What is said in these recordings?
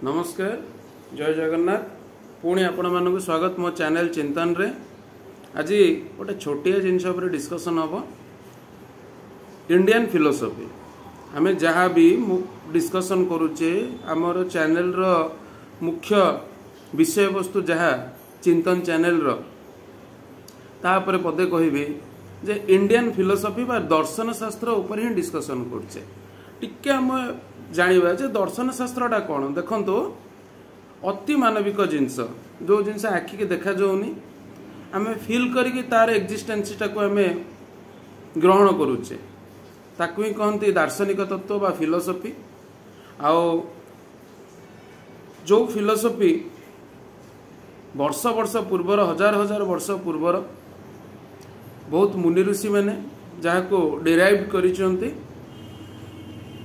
नमस्कार जय जगन्नाथ पुणी आपण मानक स्वागत मो चैनल चिंतन रे। आज गोटे छोटिया जिनस डिस्कसन हम इंडियन फिलोसफी आम जहाँ भी डिस्कसन करुचे आमर चैनल रो मुख्य विषय वस्तु जहाँ चिंतन चैनल रो तापर पदे कहबी जे इंडियन फिलोसफी बा दर्शन शास्त्र उपर ही डिस्कसन करछे। टिके हम जानिबा जे दर्शन शास्त्रटा कौन देखो अति मानविक जिनस जो जिनस आखि के देखा जाऊनी आम फिल करी तार एक्जिस्टेंसटा को आम ग्रहण करुचे ताकू ही कहते दार्शनिक तत्व बा फिलोसफी। आओ जो फिलोसफी वर्ष वर्ष पूर्वर हजार हजार वर्ष पूर्वर बहुत मुनि ऋषि मैंने जहाँ को डिराइव करिसेंती।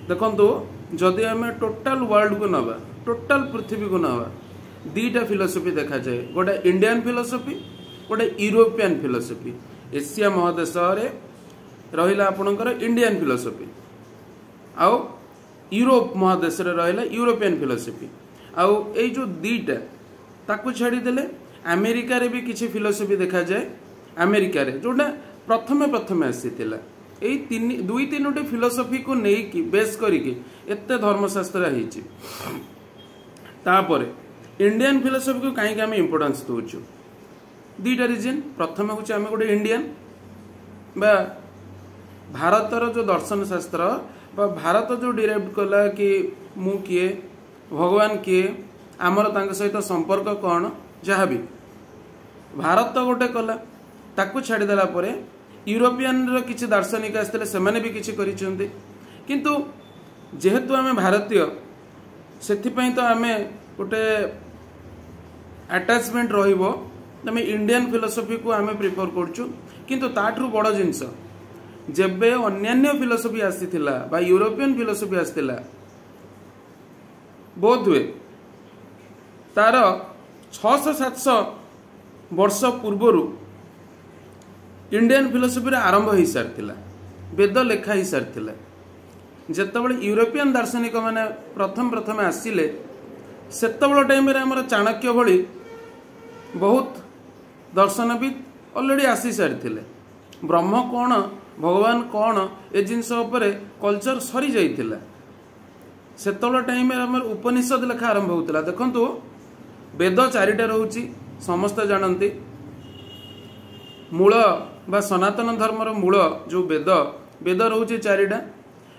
देखो जदि आम टोटाल वर्ल्ड को नवा टोटाल पृथ्वी को नवा दीटा फिलोसफी देखा जाए गोटे इंडियन फिलोसफी गोटे यूरोपियन फिलोसफी। एशिया महादेश रहिला आपणकर इंडियन फिलोसफी आउ यूरोप महादेश रहिला यूरोपियन फिलोसफी आउ ए जो दीटा ताकू छाड़ी देले अमेरिका रे भी किसी फिलोसफी देखा जाए अमेरिका रे जोटा प्रथमे प्रथमे आसीतिला यही दुई तीनोटी फिलोसफी को लेकिन बेस करिके एते धर्मशास्त्र होइछि। तापर इंडियन फिलोसफी को कहीं आम इम्पोर्टेंस दउछु दीटा रीजन। प्रथम हूँ आम गोटे इंडियन बा भारतर जो दर्शन शास्त्र बा भारत जो डिराइव कला कि मु किए भगवान किए आमर तांक सहित संपर्क कौन जहाँ भी भारत गोटे कला ताकू छाड़देला परे यूरोपियन रो किछि दार्शनिक आसते से भी किछि करिसेंती किंतु जेहेतु आम भारतीय सेथिपई तो आम गोटे अटैचमेंट रहिबो आम इंडियन फिलोसफी को आम प्रिफर करछु। किंतु ताठू बड़ जिनस जेबे अन्यान्य फिलोसफी आसीथिला बा यूरोपियन फिलोसफी आसीथिला बोध हुए तार 600-700 वर्ष पूर्वरु इंडियन फिलोसफी आरंभ हो सारी वेद लेखा हो सारी जितेबाला यूरोपियन दार्शनिक मैंने प्रथम प्रथम आसिले सेतबेला टाइम आमर चाणक्य भली बहुत दर्शनविद ऑलरेडी आसी सारी ब्रह्म कौन भगवान कौन ए जिनस कल्चर सरी जाइतिला सेतबेला टाइम आमर उपनिषद लेखा आरंभ होता। देखंतु वेद चारिटा रोची समस्ते जानती मूल बा सनातन धर्मर मूल जो वेद वेद रोचे चारिटा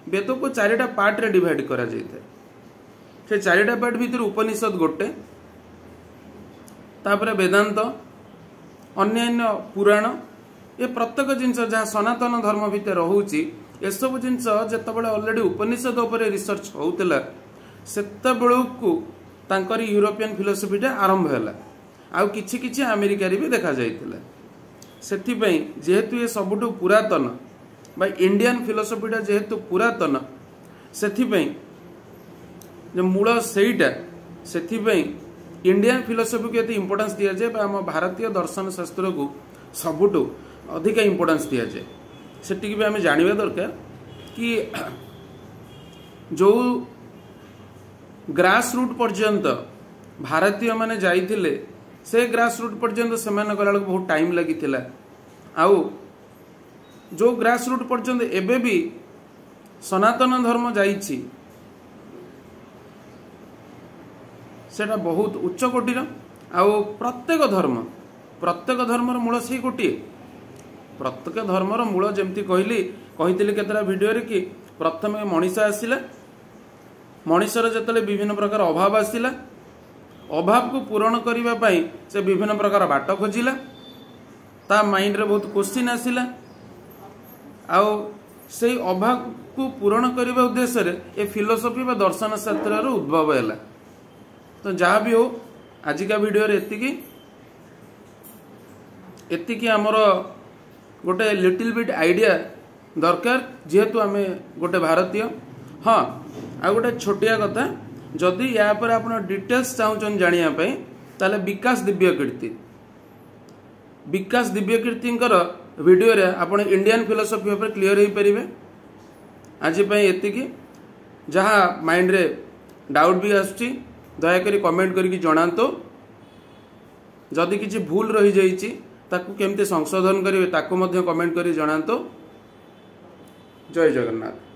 वेद को चारिटा पार्ट रे डिवाइड करा जाइए से चारिटा पार्ट भीतर उपनिषद गोटे तापर वेदांत अन्यान्य पुराण ये प्रत्येक जिनस जहाँ सनातन धर्म भितर रोचे ये सब जिनस जितेबाला ऑलरेडी उपनिषद उपर रिसर्च होउतला सेतेबेलू तांकर यूरोपियन फिलोसफीटा आरंभ है आउ किछि किछि अमेरिका रे भी देखा जाइतिला। सेथिपई जेहेतु ये सबुठु पुरातन बा इंडियन फिलोसफीटा जेहेतु पुरातन सेथिपई जो मूल सेईटा सेथिपई इंडियन फिलोसफी को एते इंपोर्टेंस दिया जाए बा हम भारतीय दर्शन शास्त्र को सबुठु अधिक इंपोर्टेंस दिया जाए सेटिक भी आम जानिबा दरकार कि जो ग्रास रूट पर्यंत भारतीय माने जाइथिले से ग्रास रूट पर्यंत से गला बहुत टाइम लगी आउ जो ग्रास रूट पर्यंत एबे भी सनातन धर्म जाइछि सेटा बहुत उच्च कोटीर आउ प्रत्येक धर्मर मूल से गोटे प्रत्येक धर्मर मूल जमती कहली केतरा वीडियो रे कि प्रथम मनीष आसिला मनीषर जतले विभिन्न प्रकार अभाव आसिला अभाव को पूरण करने पाई से विभिन्न प्रकार बाट खोजिला ता माइंड रे बहुत क्वेश्चन आसिला आउ से अभाव को पूरण करने उद्देश्य रे ए फिलोसफी बा दर्शन शास्त्र रो उद्भव हैला। तो जहाँ भी हो आज का वीडियो रे एतिकी आमर गोटे लिटिल बिट आइडिया दरकार जेहेतु आम गोटे भारतीय। हाँ आ गोटे छोटिया कथा जदि या पर आप डिटेल्स चाहून जानापी ताले विकास दिव्यकीर्ति वीडियो रे आप इंडियन फिलोसफी उपर क्लियर हो पारे। आज एतिकी जहाँ माइंड रे डाउट भी आसुची दयाकोरी कमेंट करके जनातो जदि किसी भूल रही जाइए ताकू केमती संशोधन करेंगे ताकू मध्य कमेंट कर जनातो। जय जगन्नाथ।